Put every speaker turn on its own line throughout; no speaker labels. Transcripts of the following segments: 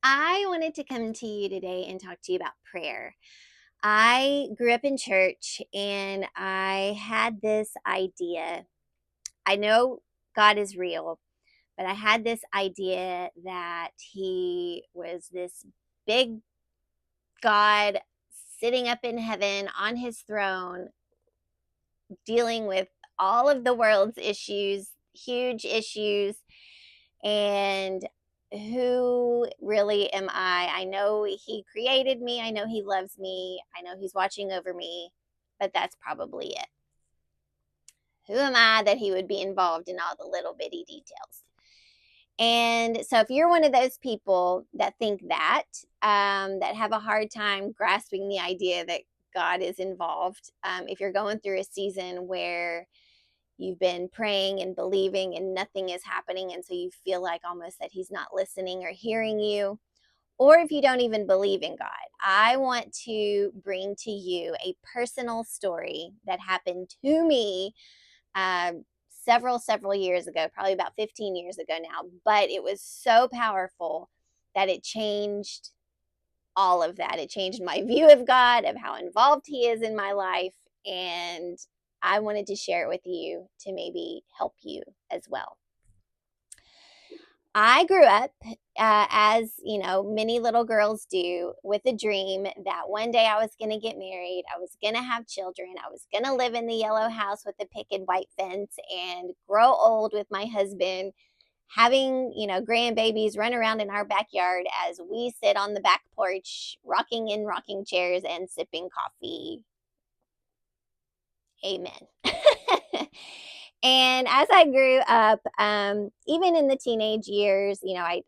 I wanted to come to you today and talk to you about prayer. I grew up in church and I had this idea. I know God is real, but I had this idea that He was this big God sitting up in heaven on His throne, dealing with all of the world's issues, huge issues, and who really am I? I know He created me. I know He loves me. I know He's watching over me, but that's probably it. Who am I that He would be involved in all the little bitty details? And so, if you're one of those people that think that have a hard time grasping the idea that God is involved, if you're going through a season where you've been praying and believing and nothing is happening, and so you feel like almost that He's not listening or hearing you, or if you don't even believe in God, I want to bring to you a personal story that happened to me uh, several years ago, probably about 15 years ago now, but it was so powerful that it changed all of that. It changed my view of God, of how involved He is in my life, and I wanted to share it with you to maybe help you as well. I grew up, as you know, many little girls do, with a dream that one day I was going to get married, I was going to have children, I was going to live in the yellow house with the picket white fence and grow old with my husband, having, grandbabies run around in our backyard as we sit on the back porch, rocking in rocking chairs and sipping coffee. Amen. And as I grew up, even in the teenage years, I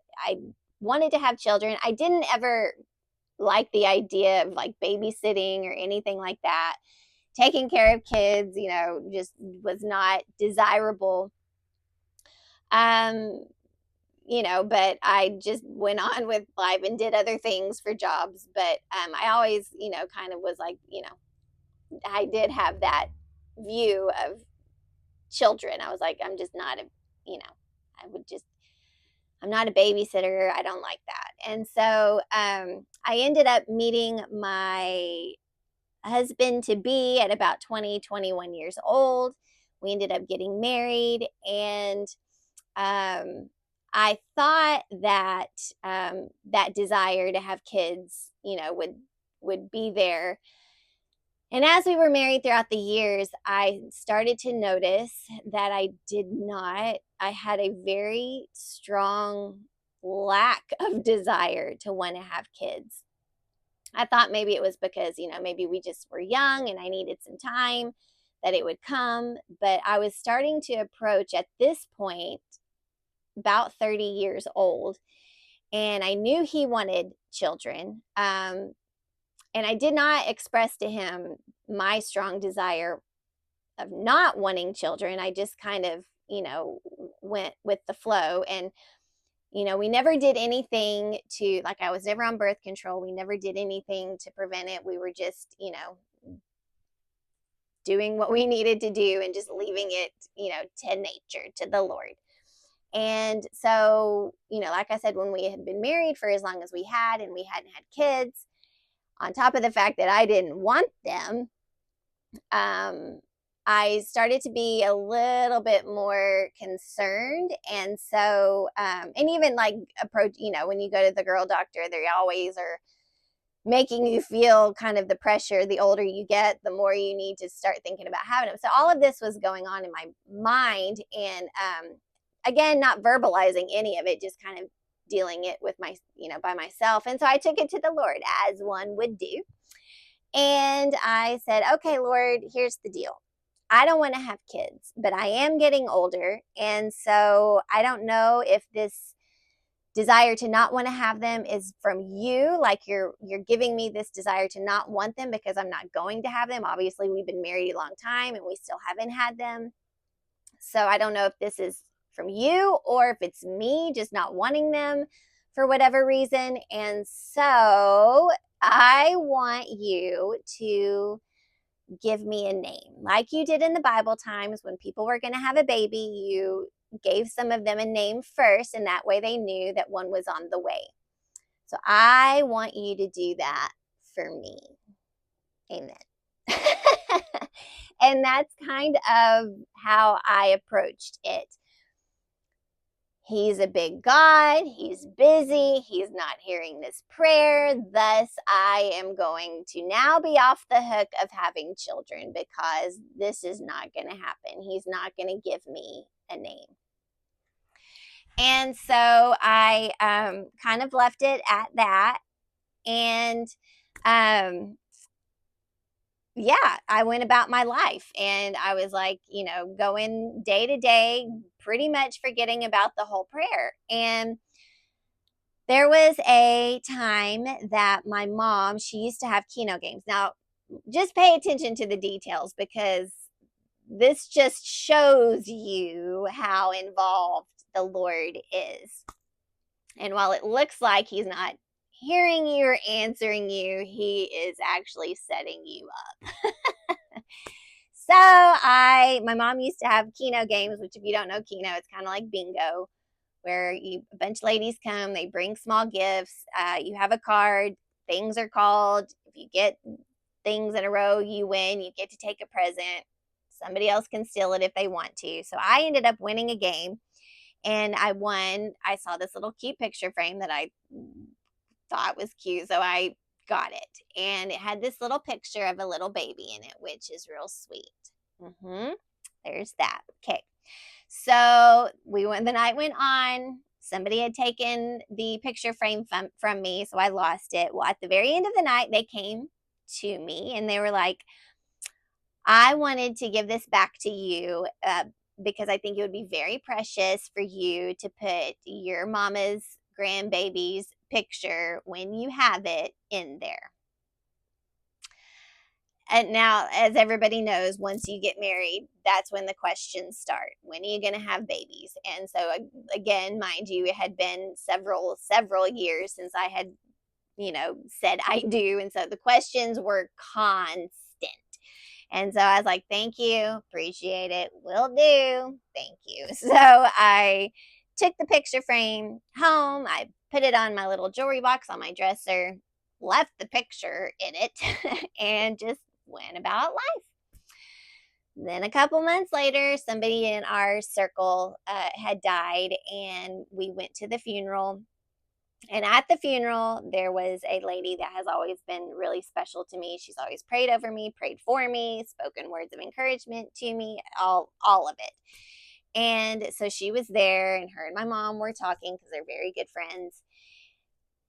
wanted to have children. I didn't ever like the idea of like babysitting or anything like that. Taking care of kids, just was not desirable. Um, but I just went on with life and did other things for jobs. But I always, kind of was like, I did have that view of children. I was like, I'm just not you know, I would just, I'm not a babysitter. I don't like that. And so I ended up meeting my husband to be at about 20, 21 years old. We ended up getting married, and um, I thought that that desire to have kids, would be there. And as we were married throughout the years, I started to notice that I did not, I had a very strong lack of desire to want to have kids. I thought maybe it was because, maybe we just were young and I needed some time that it would come. But I was starting to approach at this point about 30 years old, and I knew he wanted children. And I did not express to him my strong desire of not wanting children. I just kind of, went with the flow. And, we never did anything to, like, I was never on birth control. We never did anything to prevent it. We were just, doing what we needed to do and just leaving it, to nature, to the Lord. And so, like I said, when we had been married for as long as we had and we hadn't had kids, on top of the fact that I didn't want them, I started to be a little bit more concerned. And so, and even like approach, when you go to the girl doctor, they always are making you feel kind of the pressure. The older you get, the more you need to start thinking about having them. So all of this was going on in my mind. And again, not verbalizing any of it, just kind of dealing it with by myself. And so I took it to the Lord, as one would do. And I said, okay, Lord, here's the deal. I don't want to have kids, but I am getting older. And so I don't know if this desire to not want to have them is from you, like you're giving me this desire to not want them because I'm not going to have them. Obviously, we've been married a long time and we still haven't had them. So I don't know if this is from you or if it's me just not wanting them for whatever reason. And so I want you to give me a name. Like you did in the Bible times when people were going to have a baby, you gave some of them a name first, and that way they knew that one was on the way. So I want you to do that for me. Amen. And that's kind of how I approached it. He's a big God. He's busy. He's not hearing this prayer. Thus, I am going to now be off the hook of having children because this is not going to happen. He's not going to give me a name. And so I kind of left it at that. And yeah, I went about my life and I was like, going day to day, pretty much forgetting about the whole prayer. And there was a time that my mom, she used to have Keno games. Now, just pay attention to the details because this just shows you how involved the Lord is. And while it looks like he's not hearing you or answering you, he is actually setting you up. So my mom used to have Keno games, which if you don't know Keno, it's kind of like bingo, where a bunch of ladies come, they bring small gifts. You have a card, things are called. If you get things in a row, you win. You get to take a present. Somebody else can steal it if they want to. So I ended up winning a game and I won. I saw this little cute picture frame that I thought was cute. So I got it. And it had this little picture of a little baby in it, which is real sweet. There's that. Okay. So the night went on. Somebody had taken the picture frame from me, so I lost it. Well, at the very end of the night, they came to me and they were like, I wanted to give this back to you because I think it would be very precious for you to put your mama's grandbaby's picture when you have it in there. And now, as everybody knows, once you get married, that's when the questions start. When are you going to have babies? And so, again, mind you, it had been several years since I had, said I do. And so the questions were constant. And so I was like, thank you, appreciate it, will do, thank you. So I took the picture frame home. I put it on my little jewelry box on my dresser, left the picture in it, and just went about life. Then a couple months later, somebody in our circle had died, and we went to the funeral. And at the funeral, there was a lady that has always been really special to me. She's always prayed over me, prayed for me, spoken words of encouragement to me, all of it. And so she was there, and her and my mom were talking because they're very good friends.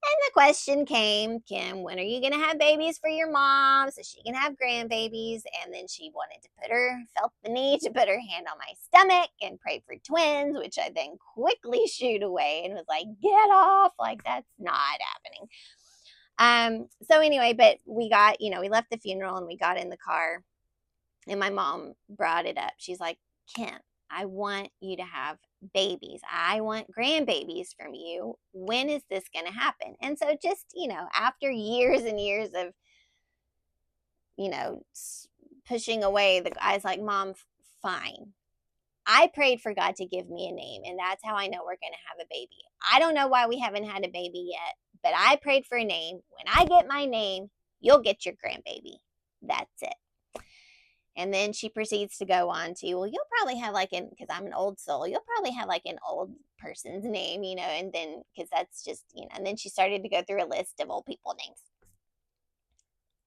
And the question came, Kim, when are you going to have babies for your mom so she can have grandbabies? And then she felt the need to put her hand on my stomach and pray for twins, which I then quickly shooed away and was like, get off. Like, that's not happening. So anyway, but we left the funeral and we got in the car and my mom brought it up. She's like, Kim, I want you to have babies. I want grandbabies from you. When is this going to happen? And so just, after years and years of, pushing away, I was like, Mom, fine. I prayed for God to give me a name, and that's how I know we're going to have a baby. I don't know why we haven't had a baby yet, but I prayed for a name. When I get my name, you'll get your grandbaby. That's it. And then she proceeds to go on to, well, you'll probably have because I'm an old soul, you'll probably have an old person's name, and then, because that's just, and then she started to go through a list of old people names.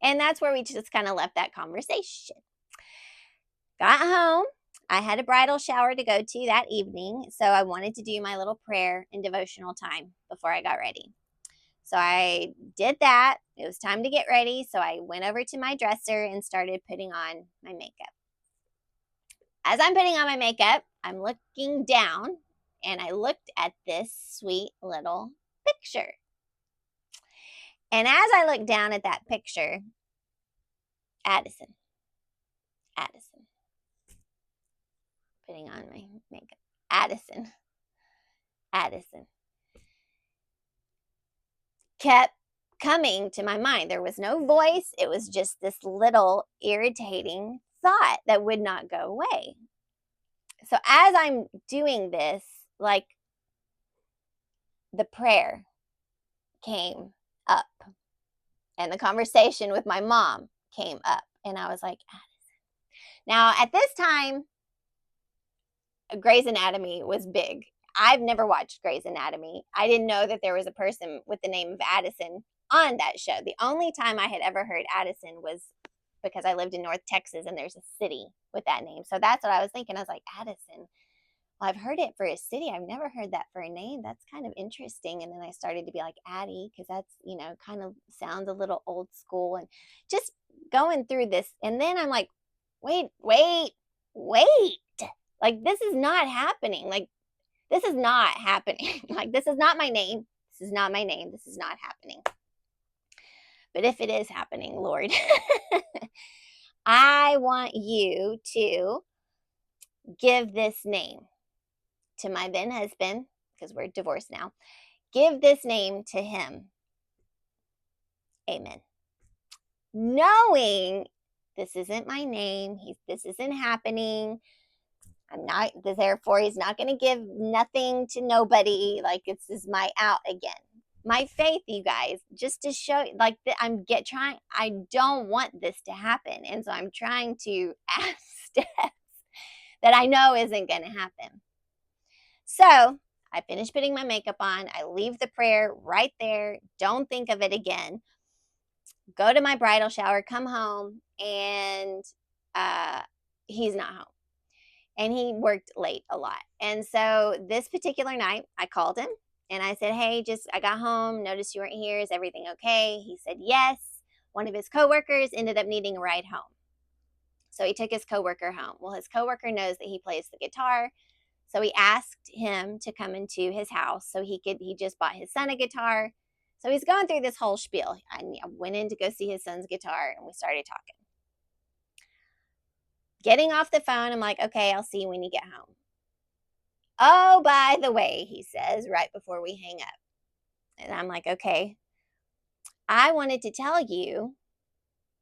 And that's where we just kind of left that conversation. Got home. I had a bridal shower to go to that evening. So I wanted to do my little prayer and devotional time before I got ready. So I did that. It was time to get ready. So I went over to my dresser and started putting on my makeup. As I'm putting on my makeup, I'm looking down and I looked at this sweet little picture. And as I looked down at that picture, Addison, putting on my makeup, Addison, kept coming to my mind. There was no voice. It was just this little irritating thought that would not go away. So as I'm doing this, the prayer came up, and the conversation with my mom came up, and I was like, Addison. Now, at this time, Grey's Anatomy was big. I've never watched Grey's Anatomy. I didn't know that there was a person with the name of Addison on that show. The only time I had ever heard Addison was because I lived in North Texas and there's a city with that name. So that's what I was thinking. I was like, Addison. Well, I've heard it for a city. I've never heard that for a name. That's kind of interesting. And then I started to be like, Addie, because that's, kind of sounds a little old school, and just going through this. And then I'm like, wait. Like, this is not happening. Like, this is not happening. Like, this is not my name. This is not my name. This is not happening. But if it is happening, Lord, I want you to give this name to my then husband, because we're divorced now. Give this name to him. Amen. Knowing this isn't my name. This isn't happening. I'm not, therefore, he's not going to give nothing to nobody. Like, this is my out again. My faith, you guys, just to show, like, trying, I don't want this to happen. And so I'm trying to ask steps that I know isn't going to happen. So I finish putting my makeup on. I leave the prayer right there. Don't think of it again. Go to my bridal shower, come home, and he's not home. And he worked late a lot. And so this particular night, I called him and I said, hey, I got home, noticed you weren't here. Is everything okay? He said, yes. One of his coworkers ended up needing a ride home. So he took his coworker home. Well, his coworker knows that he plays the guitar. So he asked him to come into his house so he just bought his son a guitar. So he's going through this whole spiel. I went in to go see his son's guitar and we started talking. Getting off the phone, I'm like, okay, I'll see you when you get home. Oh, by the way, he says right before we hang up. And I'm like, okay. I wanted to tell you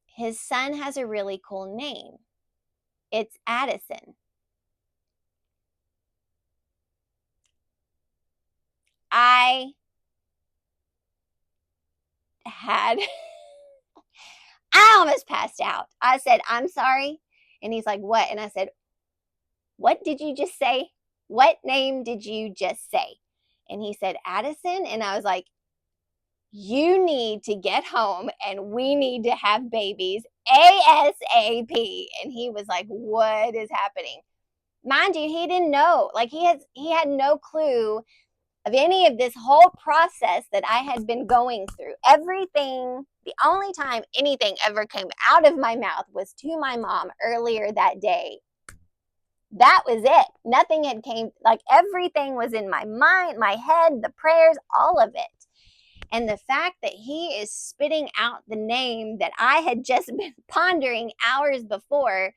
his son has a really cool name. It's Addison. I almost passed out. I said, I'm sorry. And he's like, what? And I said, what did you just say? What name did you just say? And he said, Addison. And I was like, you need to get home and we need to have babies ASAP. And he was like, what is happening? Mind you, he didn't know. Like, he had no clue of any of this whole process that I had been going through. Everything, the only time anything ever came out of my mouth was to my mom earlier that day. That was it. Nothing had came, like, everything was in my mind, my head, the prayers, all of it. And the fact that he is spitting out the name that I had just been pondering hours before,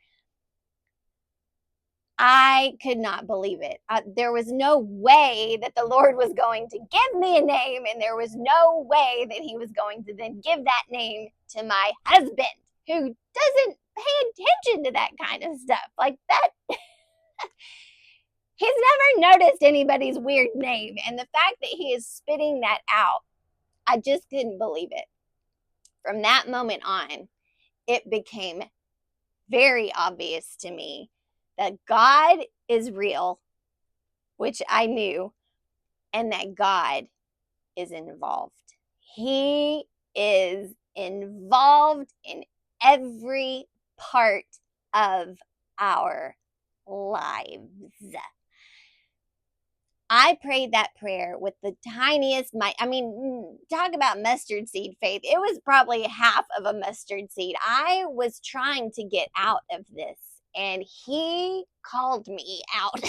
I could not believe it. There was no way that the Lord was going to give me a name, and there was no way that he was going to then give that name to my husband, who doesn't pay attention to that kind of stuff. Like that, he's never noticed anybody's weird name. And the fact that he is spitting that out, I just couldn't believe it. From that moment on, it became very obvious to me that God is real, which I knew, and that God is involved. He is involved in every part of our lives. I prayed that prayer with the tiniest, talk about mustard seed faith. It was probably half of a mustard seed. I was trying to get out of this, and he called me out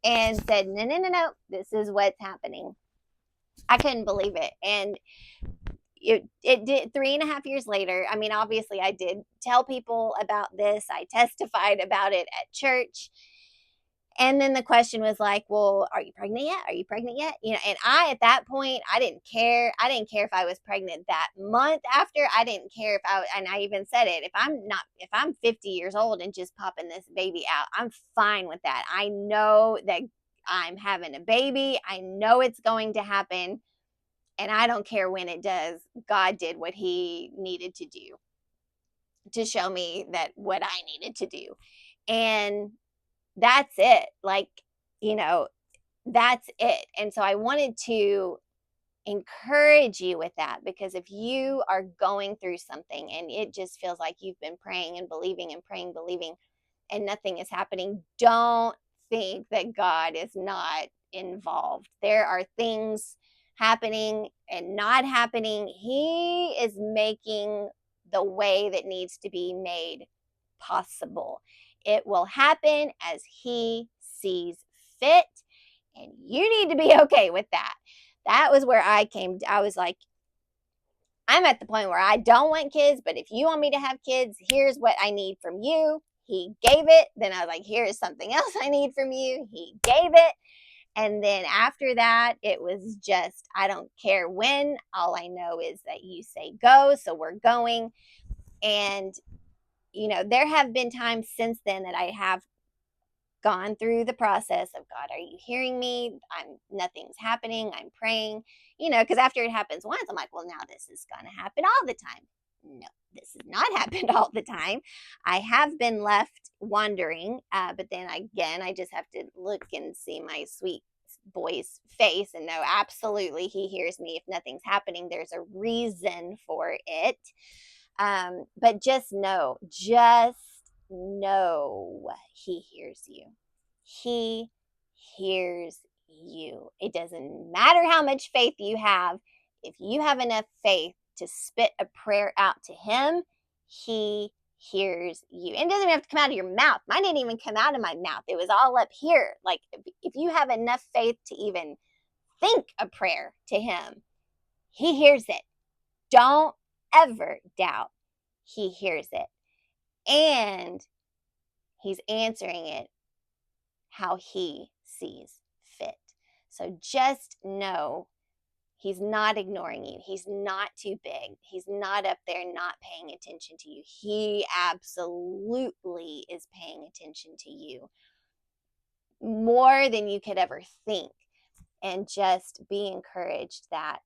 and said, no, this is what's happening. I couldn't believe it. And it did 3.5 years later. I mean, obviously I did tell people about this. I testified about it at church. And then the question was like, well, are you pregnant yet? Are you pregnant yet? And at that point, I didn't care. I didn't care if I was pregnant that month after. I didn't care and I even said it, if I'm 50 years old and just popping this baby out, I'm fine with that. I know that I'm having a baby. I know it's going to happen. And I don't care when it does. God did what he needed to do to show me that what I needed to do. And that's it. Like, you know, that's it. And so I wanted to encourage you with that, because if you are going through something and it just feels like you've been praying and believing and praying, believing, and nothing is happening, don't think that God is not involved. There are things happening and not happening. He is making the way that needs to be made possible. It will happen as he sees fit, and you need to be okay with that. That was where I was like, I'm at the point where I don't want kids, but if you want me to have kids, here's what I need from you. He gave it. Then I was like, here's something else I need from you. He gave it. And then after that, it was just, I don't care when. All I know is that you say go. So we're going. And, there have been times since then that I have gone through the process of, God, are you hearing me? Nothing's happening. I'm praying, because after it happens once, I'm like, well, now this is going to happen all the time. No, this has not happened all the time. I have been left wondering, but then again, I just have to look and see my sweet boy's face and know absolutely he hears me. If nothing's happening, there's a reason for it. But just know he hears you. He hears you. It doesn't matter how much faith you have. If you have enough faith to spit a prayer out to him, he hears you. And it doesn't have to come out of your mouth. Mine didn't even come out of my mouth. It was all up here. Like, if you have enough faith to even think a prayer to him, he hears it. Don't ever doubt he hears it. And he's answering it how he sees fit. So just know he's not ignoring you. He's not too big. He's not up there not paying attention to you. He absolutely is paying attention to you more than you could ever think. And just be encouraged that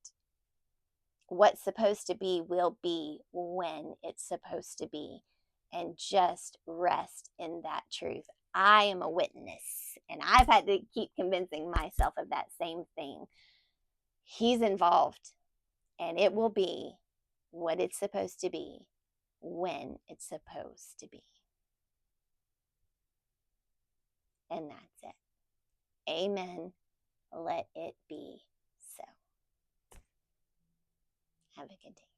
what's supposed to be will be when it's supposed to be. And just rest in that truth. I am a witness, and I've had to keep convincing myself of that same thing. He's involved, and it will be what it's supposed to be when it's supposed to be. And that's it. Amen. Let it be so. Have a good day.